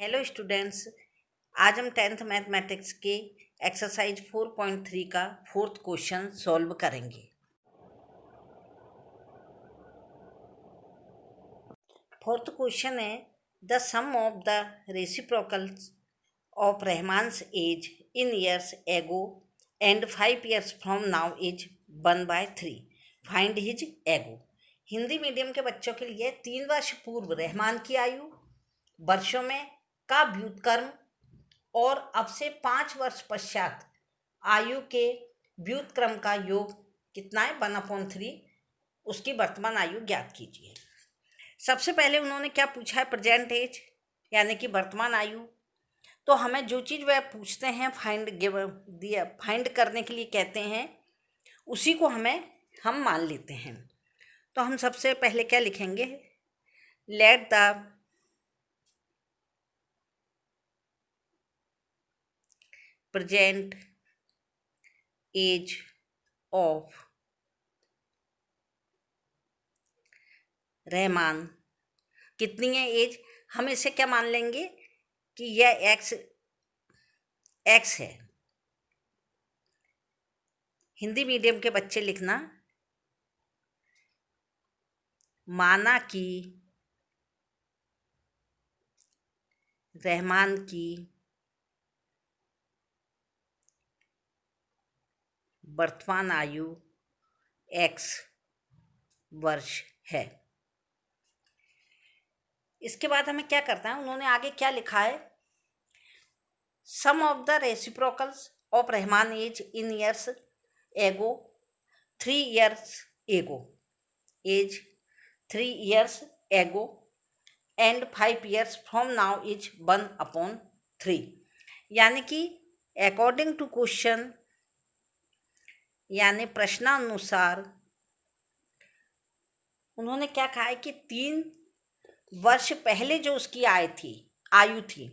Hello students, आज हम 10th mathematics के एक्सरसाइज 4.3 का फोर्थ क्वेश्चन सॉल्व करेंगे। फोर्थ क्वेश्चन है the sum of the reciprocals of Rahman's age in years ago and 5 years from now is 1/3। Find his ago. Hindi medium के बच्चों के लिए 3 वर्ष पूर्व रहमान की आयु वर्षों में का व्युत्क्रम और अब से 5 वर्ष पश्चात आयु के व्युत्क्रम का योग कितना है 1/3। उसकी वर्तमान आयु ज्ञात कीजिए। सबसे पहले उन्होंने क्या पूछा है, प्रेजेंट एज यानी कि वर्तमान आयु। तो हमें जो चीज़ वह पूछते हैं फाइंड करने के लिए कहते हैं उसी को हम मान लेते हैं। तो हम सबसे पहले क्या लिखेंगे, let the present age of Rahman कितनी है एज। हम इसे क्या मान लेंगे कि यह एक्स है। हिंदी मीडियम के बच्चे लिखना, माना कि रहमान की वर्तमान आयु x वर्ष है। इसके बाद हमें क्या करना है, उन्होंने आगे क्या लिखा है, sum of the reciprocals of Rahman age in years ago 3 years ago age 3 years ago and 5 years from now is 1/3। यानी कि अकॉर्डिंग टू क्वेश्चन यानी प्रश्नानुसार उन्होंने क्या कहा है कि 3 वर्ष पहले जो उसकी आयु थी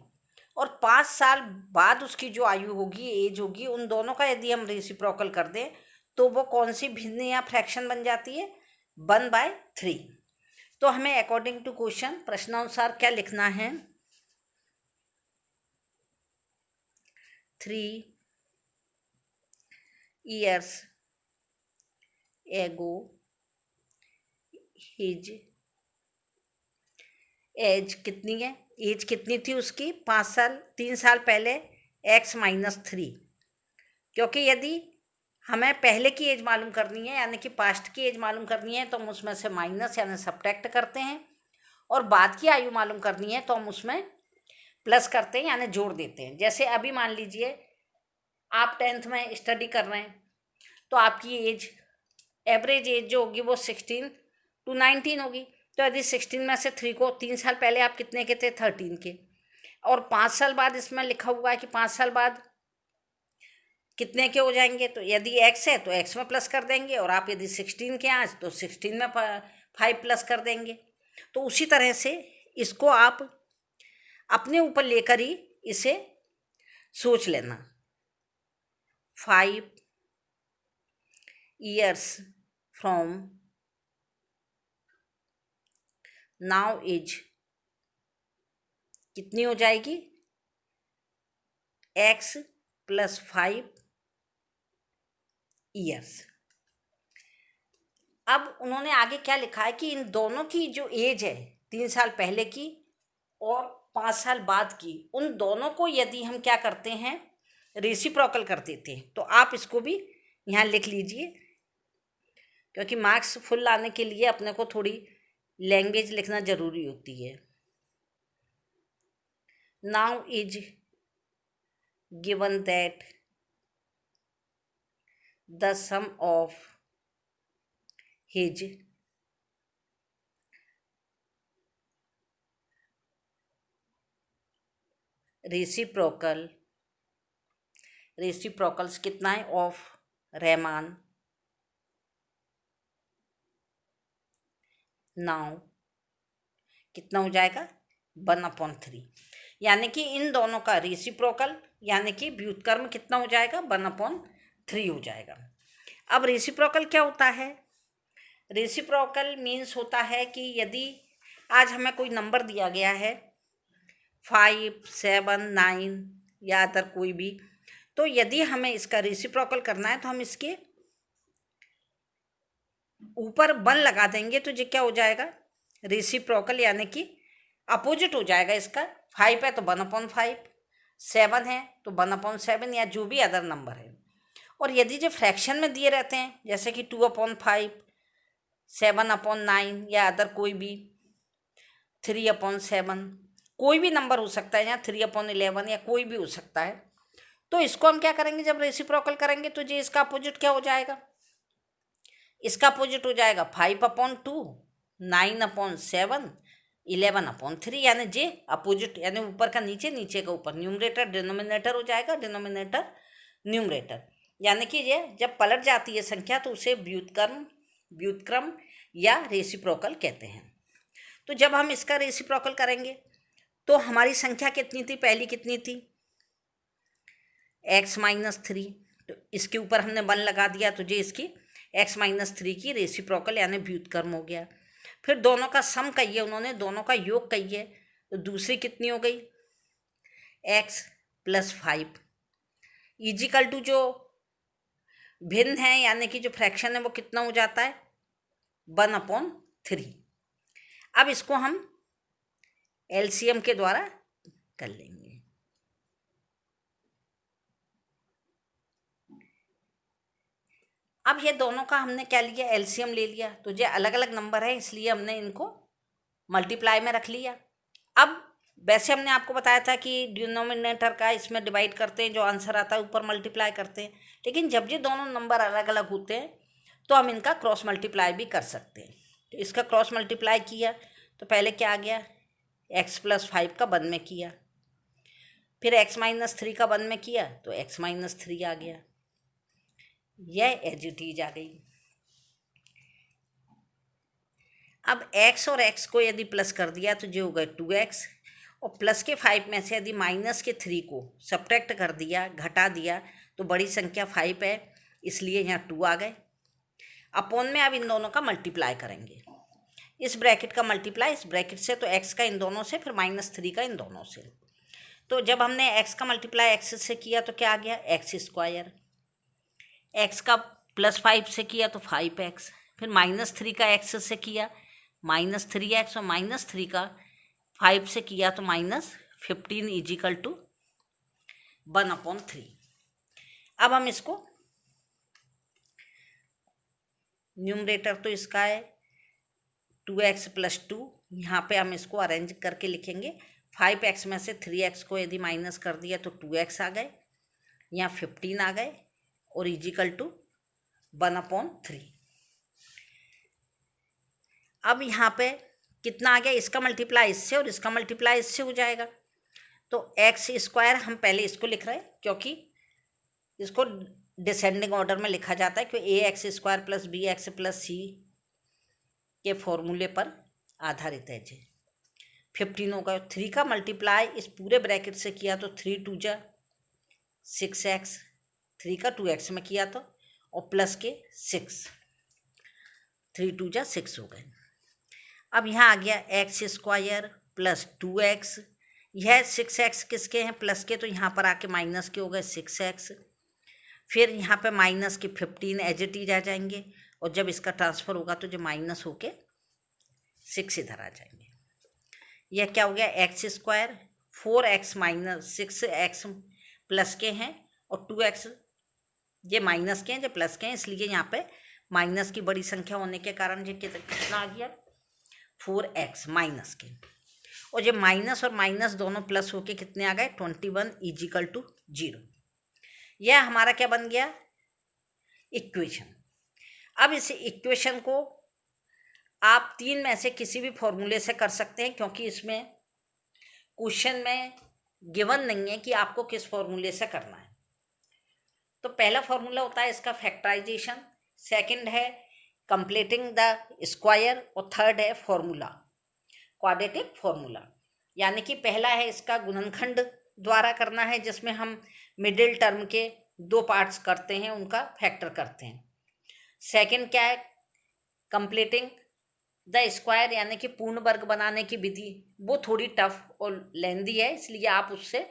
और 5 साल बाद उसकी जो आयु होगी, एज होगी, उन दोनों का यदि हम रेसिप्रोकल कर दें तो वो कौन सी भिन्न या फ्रैक्शन बन जाती है, 1/3। तो हमें अकॉर्डिंग टू क्वेश्चन प्रश्नानुसार क्या लिखना है, 3 years ago his एज कितनी है, एज कितनी थी उसकी 5 साल, 3 साल पहले x-3। क्योंकि यदि हमें पहले की एज मालूम करनी है यानी कि पास्ट की एज मालूम करनी है तो हम उसमें से माइनस यानी सब्ट्रैक्ट करते हैं, और बाद की आयु मालूम करनी है तो हम उसमें प्लस करते हैं यानी जोड़ देते हैं। जैसे अभी मान लीजिए आप 10th में स्टडी कर रहे हैं तो आपकी एज एवरेज एज जो होगी वो 16 to 19 होगी। तो यदि 16 में से 3 को 3 साल पहले आप कितने के थे, 13 के, और 5 साल बाद इसमें लिखा हुआ है कि 5 साल बाद कितने के हो जाएंगे। तो यदि x है तो x में प्लस कर देंगे, और आप यदि 16 के आज तो 16 में 5 प्लस कर देंगे। तो उसी तरह से इसको आप अपने ऊपर लेकर ही इसे सोच लेना। 5 years from नाउ एज कितनी हो जाएगी, x + 5 years। अब उन्होंने आगे क्या लिखा है कि इन दोनों की जो एज है 3 साल पहले की और 5 साल बाद की, उन दोनों को यदि हम क्या करते हैं, रेसिप्रोकल कर देते हैं। तो आप इसको भी यहाँ लिख लीजिए, क्योंकि मार्क्स फुल लाने के लिए अपने को थोड़ी लैंग्वेज लिखना ज़रूरी होती है। Now is given that the sum of his reciprocals कितना है ऑफ रहमान नाउ कितना हो जाएगा, 1/3। यानी कि इन दोनों का रेसिप्रोकल यानी कि व्युत्क्रम कितना हो जाएगा, 1/3 हो जाएगा। अब रेसिप्रोकल क्या होता है, रेसिप्रोकल मीन्स होता है कि यदि आज हमें कोई नंबर दिया गया है 5, 7, 9 या अदर कोई भी। तो यदि हमें इसका रेसिप्रोकल करना है तो हम इसके ऊपर 1 लगा देंगे, तो ये क्या हो जाएगा, रेसिप्रोकल यानी कि अपोजिट हो जाएगा इसका। 5 है तो 1/5, 7 है तो 1/7 या जो भी अदर नंबर है। और यदि जो फ्रैक्शन में दिए रहते हैं जैसे कि 2/5, 7/9 या अदर कोई भी 3/7, कोई भी नंबर हो सकता है, या 3/11 या कोई भी हो सकता है, तो इसको हम क्या करेंगे, जब रेसिप्रोकल करेंगे तो जी इसका अपोजिट क्या हो जाएगा, इसका अपोजिट हो जाएगा 5/2, 9/7, 11/3, यानी जे अपोजिट, यानी ऊपर का नीचे, नीचे का ऊपर, न्यूमरेटर डिनोमिनेटर हो जाएगा, डिनोमिनेटर न्यूमरेटर। यानी कि ये जब पलट जाती है संख्या तो उसे व्युत्क्रम या रेसिप्रोकल कहते हैं। तो जब हम इसका रेसिप्रोकल करेंगे तो हमारी संख्या कितनी थी, पहली कितनी थी, x-3, तो इसके ऊपर हमने 1 लगा दिया तो ये इसकी x-3 की रेसिप्रोकल यानी व्युत्क्रम हो गया। फिर दोनों का सम कहिए, उन्होंने दोनों का योग कहिए, तो दूसरी कितनी हो गई, x + 5 इजिकल टू जो भिन्न है यानी कि जो फ्रैक्शन है वो कितना हो जाता है, 1/3। अब इसको हम एलसीएम के द्वारा कर लेंगे। अब ये दोनों का हमने क्या लिया, एलसीएम ले लिया, तो ये अलग अलग नंबर है इसलिए हमने इनको मल्टीप्लाई में रख लिया। अब वैसे हमने आपको बताया था कि डिनोमिनेटर का इसमें डिवाइड करते हैं, जो आंसर आता है ऊपर मल्टीप्लाई करते हैं, लेकिन जब ये दोनों नंबर अलग अलग होते हैं तो हम इनका क्रॉस मल्टीप्लाई भी कर सकते हैं। तो इसका क्रॉस मल्टीप्लाई किया तो पहले क्या आ गया, x + 5 का 1 में किया, फिर x-3 का 1 में किया तो x-3 आ गया, यह एज इट इज आ गई। अब x और x को यदि प्लस कर दिया तो जो होगा 2x, और प्लस के 5 में से यदि माइनस के 3 को सब्ट्रैक्ट कर दिया, घटा दिया, तो बड़ी संख्या 5 है इसलिए यहाँ 2 आ गए। अपॉन में अब इन दोनों का मल्टीप्लाई करेंगे, इस ब्रैकेट का मल्टीप्लाई इस ब्रैकेट से, तो x का इन दोनों से, फिर -3 का इन दोनों से। तो जब हमने x का मल्टीप्लाई x से किया तो क्या आ गया, x², x का +5 से किया तो 5x, फिर -3 का x से किया -3x, और -3 का 5 से किया तो -15 इजिकल टू 1/3। अब हम इसको न्यूमरेटर तो इसका है 2x + 2, यहाँ पे हम इसको अरेंज करके लिखेंगे। 5x में से 3x को यदि माइनस कर दिया तो 2x आ गए, यहाँ 15 आ गए, और इजिकल टू 1/3। अब यहाँ पे कितना आ गया, इसका मल्टीप्लाई इससे और इसका मल्टीप्लाई इससे हो जाएगा, तो x² हम पहले इसको लिख रहे हैं क्योंकि इसको डिसेंडिंग ऑर्डर में लिखा जाता है, क्योंकि ax² + bx + c के फॉर्मूले पर आधारित है जी। 15 होगा, 3 का मल्टीप्लाई इस पूरे ब्रैकेट से किया तो 3 × 2 = 6x, 3 का 2x में किया तो, और प्लस के 6, 3 × 2 = 6 हो गए। अब यहाँ आ गया x² + 2x, यह 6x किसके हैं, प्लस के, तो यहाँ पर आके माइनस के हो गए 6x, फिर यहाँ पे माइनस के 15 एज इट इज आ जाएंगे, और जब इसका ट्रांसफ़र होगा तो जो माइनस होके 6 इधर आ जाएंगे। यह क्या हो गया, x², 4x - 6x प्लस के हैं, और 2x ये माइनस के हैं, जो प्लस के हैं, इसलिए यहाँ पे माइनस की बड़ी संख्या होने के कारण ये कितना आ गया, 4x माइनस के, और जब माइनस और माइनस दोनों प्लस होके कितने आ गए, 21 इजिकल टू 0। यह हमारा क्या बन गया, इक्वेशन। अब इस इक्वेशन को आप 3 में से किसी भी फॉर्मूले से कर सकते हैं, क्योंकि इसमें क्वेश्चन में गिवन नहीं है कि आपको किस फॉर्मूले से करना है। तो पहला फॉर्मूला होता है इसका फैक्टराइजेशन, सेकंड है कंप्लीटिंग द स्क्वायर, और थर्ड है फॉर्मूला क्वाड्रेटिक फॉर्मूला। यानी कि पहला है इसका गुणनखंड द्वारा करना है, जिसमें हम मिडिल टर्म के 2 पार्ट्स करते हैं, उनका फैक्टर करते हैं। सेकंड क्या है, कंप्लीटिंग द स्क्वायर यानी कि पूर्ण वर्ग बनाने की विधि वो थोड़ी टफ और लेंदी है, इसलिए आप उससे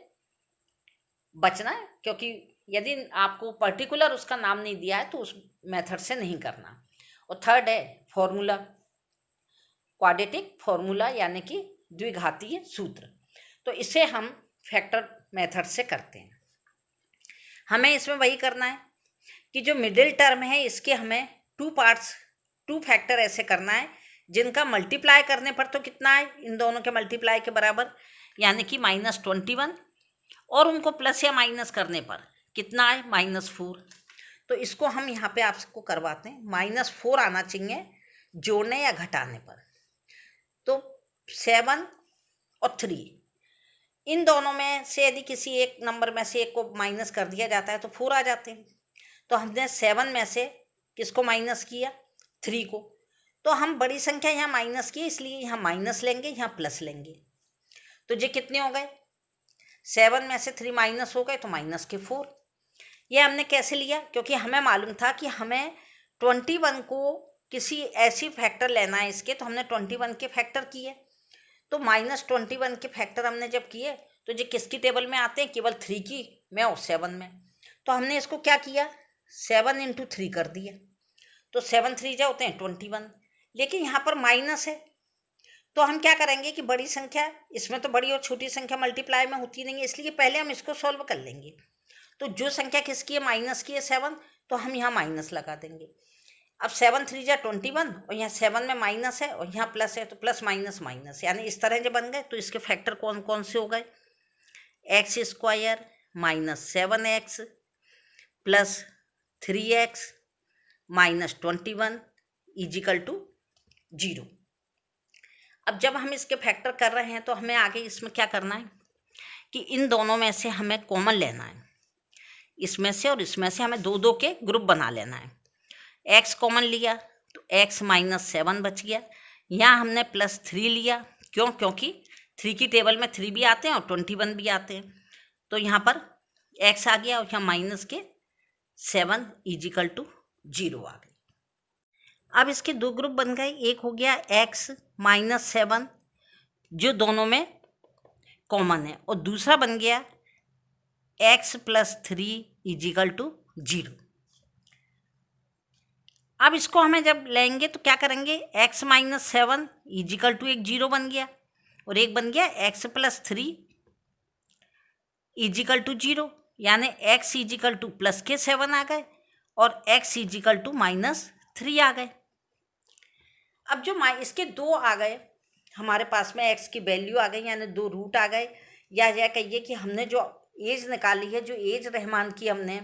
बचना है, क्योंकि यदि आपको पर्टिकुलर उसका नाम नहीं दिया है तो उस मेथड से नहीं करना। और थर्ड है फॉर्मूला, क्वाड्रेटिक फॉर्मूला यानी कि द्विघातीय सूत्र। तो इसे हम फैक्टर मेथड से करते हैं। हमें इसमें वही करना है कि जो मिडिल टर्म है इसके हमें टू फैक्टर ऐसे करना है जिनका मल्टीप्लाई करने पर तो कितना है, इन दोनों के मल्टीप्लाई के बराबर यानी कि -21, और उनको प्लस या माइनस करने पर कितना है -4। तो इसको हम यहाँ पे आपको करवाते हैं, -4 आना चाहिए जोड़ने या घटाने पर। तो 7 और 3 इन दोनों में से यदि किसी एक नंबर में से एक को माइनस कर दिया जाता है तो 4 आ जाते हैं। तो हमने 7 में से किसको माइनस किया, 3 को। तो हम बड़ी संख्या यहाँ माइनस की, इसलिए यहाँ माइनस लेंगे, यहाँ प्लस लेंगे। तो ये कितने हो गए, 7 में से 3 माइनस हो गए तो -4। ये हमने कैसे लिया, क्योंकि हमें मालूम था कि हमें 21 को किसी ऐसी फैक्टर लेना है इसके, तो हमने 21 के फैक्टर किए। तो -21 के फैक्टर हमने जब किए तो ये किसकी टेबल में आते हैं, केवल 3 की में और 7 में। तो हमने इसको क्या किया, 7 × 3 कर दिया। तो 7 3 होते हैं 21, लेकिन यहाँ पर माइनस है। तो हम क्या करेंगे कि बड़ी संख्या, इसमें तो बड़ी और छोटी संख्या मल्टीप्लाई में होती नहीं है, इसलिए पहले हम इसको सॉल्व कर लेंगे। तो जो संख्या किसकी है, माइनस की है 7, तो हम यहाँ माइनस लगा देंगे। अब 7 3 21, और यहाँ 7 में माइनस है और यहाँ प्लस है, तो प्लस माइनस माइनस, यानी इस तरह जब बन गए तो इसके फैक्टर कौन कौन से हो गए, x² -7x प्लस 3x -21 = 0। अब जब हम इसके फैक्टर कर रहे हैं तो हमें आगे इसमें क्या करना है कि इन दोनों में से हमें कॉमन लेना है, इसमें से और इसमें से हमें 2 2 के ग्रुप बना लेना है। x कॉमन लिया तो x -7 बच गया। यहाँ हमने +3 लिया, क्यों, क्योंकि 3 की टेबल में 3 भी आते हैं और 21 भी आते हैं। तो यहाँ पर x आ गया और यहाँ -7 = 0 आ गई। अब इसके 2 ग्रुप बन गए, एक हो गया x -7 जो दोनों में कॉमन है, और दूसरा बन गया x + 3 = 0। अब इसको हमें जब लेंगे तो क्या करेंगे, x -7 = एक 0 बन गया, और एक बन गया x + 3 = 0, यानी x = +7 आ गए और x = -3 आ गए। अब जो इसके 2 आ गए हमारे पास में, x की वैल्यू आ गई, यानी 2 रूट आ गए, या यह कहिए कि हमने जो एज निकाली है, जो एज रहमान की हमने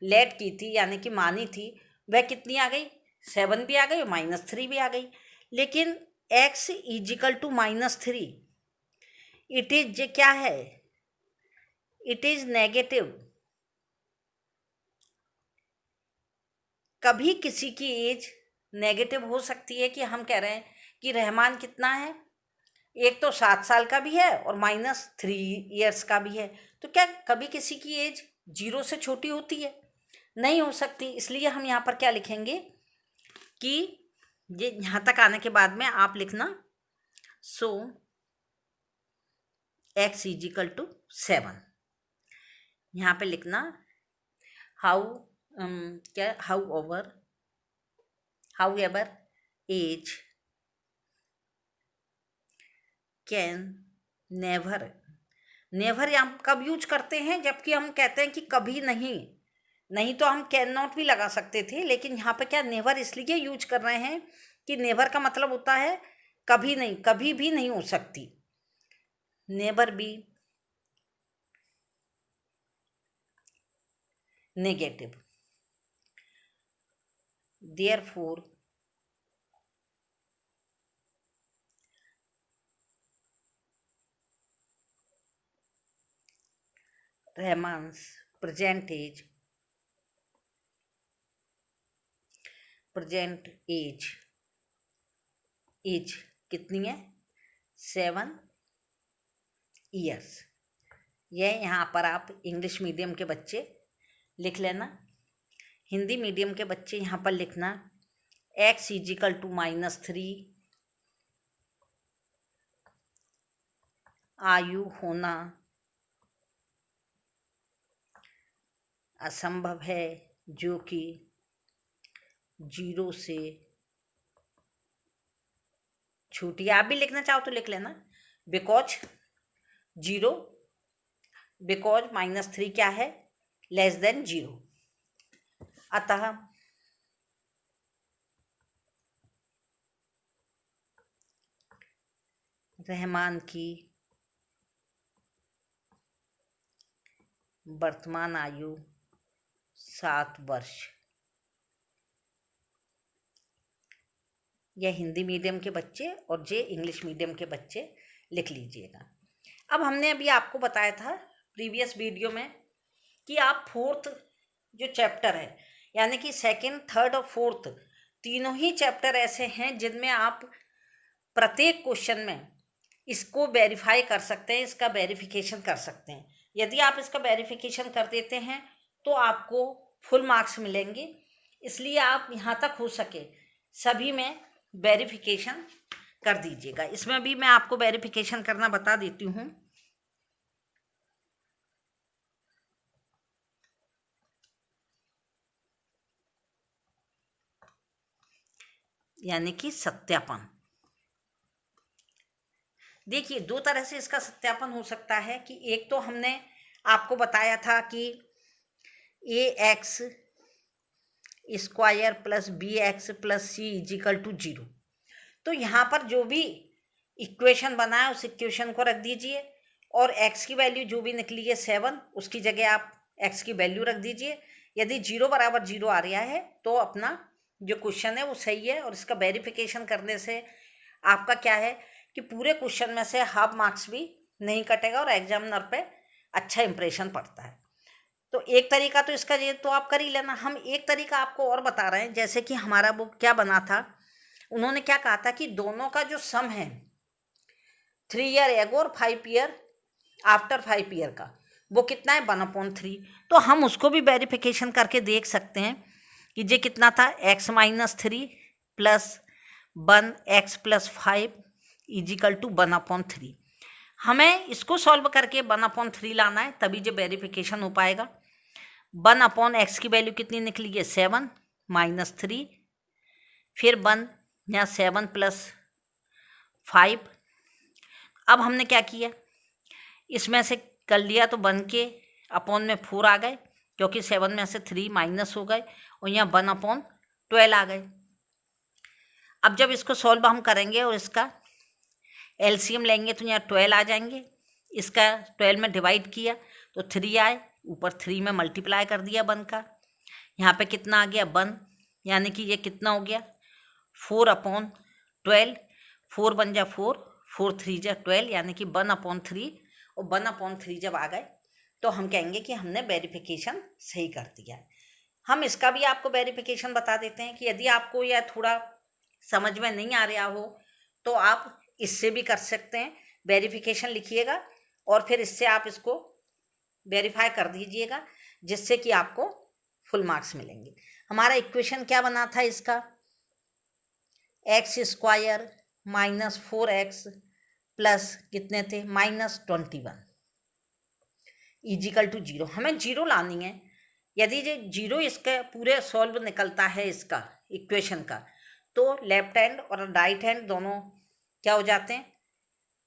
लेट की थी यानी कि मानी थी, वह कितनी आ गई, 7 भी आ गई और -3 भी आ गई। लेकिन x = -3 इट इज क्या है, इट इज नेगेटिव। कभी किसी की एज नेगेटिव हो सकती है, कि हम कह रहे हैं कि रहमान कितना है, एक तो 7 साल का भी है और -3 ईयर्स का भी है, तो क्या कभी किसी की एज 0 से छोटी होती है, नहीं हो सकती। इसलिए हम यहाँ पर क्या लिखेंगे कि ये यहाँ तक आने के बाद में आप लिखना सो x = 7, यहाँ पे लिखना however age can never हम कब यूज करते हैं, जबकि हम कहते हैं कि कभी नहीं तो हम कैन नॉट भी लगा सकते थे, लेकिन यहाँ पे क्या नेवर इसलिए यूज कर रहे हैं कि नेवर का मतलब होता है कभी नहीं, कभी भी नहीं हो सकती, never be negative. Therefore Rahman's present age कितनी है, 7 ईयर्स। यह यहाँ पर आप इंग्लिश मीडियम के बच्चे लिख लेना, हिंदी मीडियम के बच्चे यहाँ पर लिखना x = -3 आयु होना असंभव है जो कि 0 से छोटी। आप भी लिखना चाहो तो लिख लेना। बिकॉज -3 क्या है, लेस देन 0। अतः रहमान की वर्तमान आयु 7 वर्ष। यह हिंदी मीडियम के बच्चे और जे इंग्लिश मीडियम के बच्चे लिख लीजिएगा। अब हमने अभी आपको बताया था प्रीवियस वीडियो में कि आप 4th जो चैप्टर है, यानी कि 2nd, 3rd और 4th तीनों ही चैप्टर ऐसे हैं जिनमें आप प्रत्येक क्वेश्चन में इसको वेरीफाई कर सकते हैं, इसका वेरिफिकेशन कर सकते हैं। यदि आप इसका वेरिफिकेशन कर देते हैं तो आपको फुल मार्क्स मिलेंगे। इसलिए आप यहाँ तक हो सके सभी में वेरिफिकेशन कर दीजिएगा। इसमें भी मैं आपको वेरिफिकेशन करना बता देती हूँ। यानी कि सत्यापन। देखिए 2 तरह से इसका सत्यापन हो सकता है कि एक तो हमने आपको बताया था कि ax square plus bx plus c is equal to 0। तो यहाँ पर जो भी इक्वेशन बना है उस इक्वेशन को रख दीजिए और x की वैल्यू जो भी निकली है 7, उसकी जगह आप x की वैल्यू रख दीजिए। यदि 0 बराबर 0 आ रहा है तो अपना जो क्वेश्चन है वो सही है। और इसका वेरिफिकेशन करने से आपका क्या है कि पूरे क्वेश्चन में से हाफ मार्क्स भी नहीं कटेगा और एग्जामिनर पे अच्छा इंप्रेशन पड़ता है। तो एक तरीका तो इसका ये तो आप कर ही लेना। हम एक तरीका आपको और बता रहे हैं, जैसे कि हमारा वो क्या बना था, उन्होंने क्या कहा था कि दोनों का जो सम है 3 ईयर एगो और 5 ईयर आफ्टर 5 ईयर का, वो कितना है 1/3। तो हम उसको भी वेरिफिकेशन करके देख सकते हैं कि ये कितना था x-3 plus 1x plus 5 is equal to 1/3। हमें इसको सॉल्व करके 1/3 लाना है, तभी जो वेरिफिकेशन हो पाएगा। 1/x की वैल्यू कितनी निकली है 7 -3, फिर 1 यहाँ 7 प्लस 5। अब हमने क्या किया, इसमें से कर लिया तो 1 के अपॉन में 4 आ गए, क्योंकि 7 में से 3 माइनस हो गए और यहाँ 1/12 आ गए। अब जब इसको सॉल्व हम करेंगे और इसका एलसीएम लेंगे तो यहाँ 12 आ जाएंगे। इसका 12 में डिवाइड किया तो 3 आए, ऊपर 3 में मल्टीप्लाई कर दिया 1 का। यहाँ पे कितना आ गया 1, यानी कि ये कितना हो गया 4/12। 4 बन जा 4, 4 3 जा 12, यानी कि 1/3। और 1/3 जब आ गए तो हम कहेंगे कि हमने वेरिफिकेशन सही कर दिया है। हम इसका भी आपको वेरिफिकेशन बता देते हैं कि यदि आपको यह थोड़ा समझ में नहीं आ रहा हो तो आप इससे भी कर सकते हैं। वेरिफिकेशन लिखिएगा और फिर इससे आप इसको वेरीफाई कर दीजिएगा, जिससे कि आपको फुल मार्क्स मिलेंगे। हमारा इक्वेशन क्या बना था इसका, x² माइनस 4x प्लस कितने थे -21 इजिकल टू 0। हमें 0 लानी है। यदि ये 0 इसका पूरे सॉल्व निकलता है इसका इक्वेशन का, तो लेफ्ट हैंड और राइट हैंड दोनों क्या हो जाते हैं,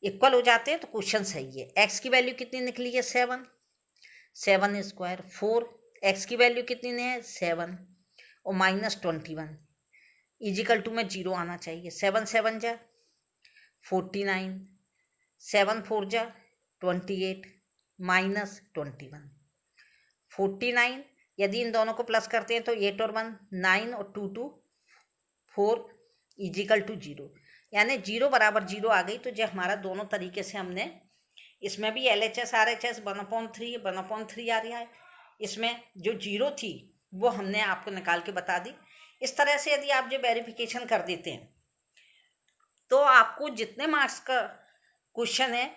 इक्वल हो जाते हैं, तो क्वेश्चन सही है। x की वैल्यू कितनी निकली है 7, 7 स्क्वायर 4, x की वैल्यू कितनी है 7 और -21 इजिकल टू में 0 आना चाहिए। 7 7 जा 49, 7 4 जा 28 -21 49। यदि इन दोनों को प्लस करते हैं तो 8 और 1 9 और 2 2 4 इजिकल टू 0, यानी 0 बराबर 0 आ गई। तो जो हमारा दोनों तरीके से हमने, इसमें भी LHS RHS 1/3 आ रहा है, इसमें जो 0 थी वो हमने आपको निकाल के बता दी। इस तरह से यदि आप जो वेरिफिकेशन कर देते हैं तो आपको जितने मार्क्स का क्वेश्चन है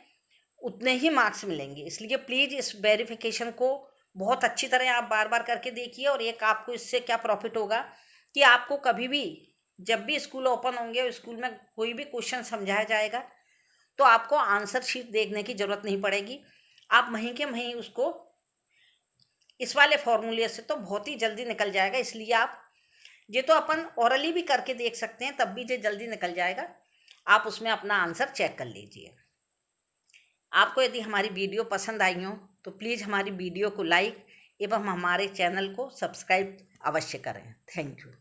उतने ही मार्क्स मिलेंगे। इसलिए प्लीज़ इस वेरिफिकेशन को बहुत अच्छी तरह आप बार बार करके देखिए। और एक आपको इससे क्या प्रॉफिट होगा कि आपको कभी भी जब भी स्कूल ओपन होंगे और स्कूल में कोई भी क्वेश्चन समझाया जाएगा तो आपको आंसर शीट देखने की ज़रूरत नहीं पड़ेगी। आप वहीं के वहीं उसको इस वाले फॉर्मूले से तो बहुत ही जल्दी निकल जाएगा। इसलिए आप ये तो अपन ओरली भी करके देख सकते हैं, तब भी ये जल्दी निकल जाएगा। आप उसमें अपना आंसर चेक कर लीजिए। आपको यदि हमारी वीडियो पसंद आई हो तो प्लीज़ हमारी वीडियो को लाइक एवं हमारे चैनल को सब्सक्राइब अवश्य करें। Thank you.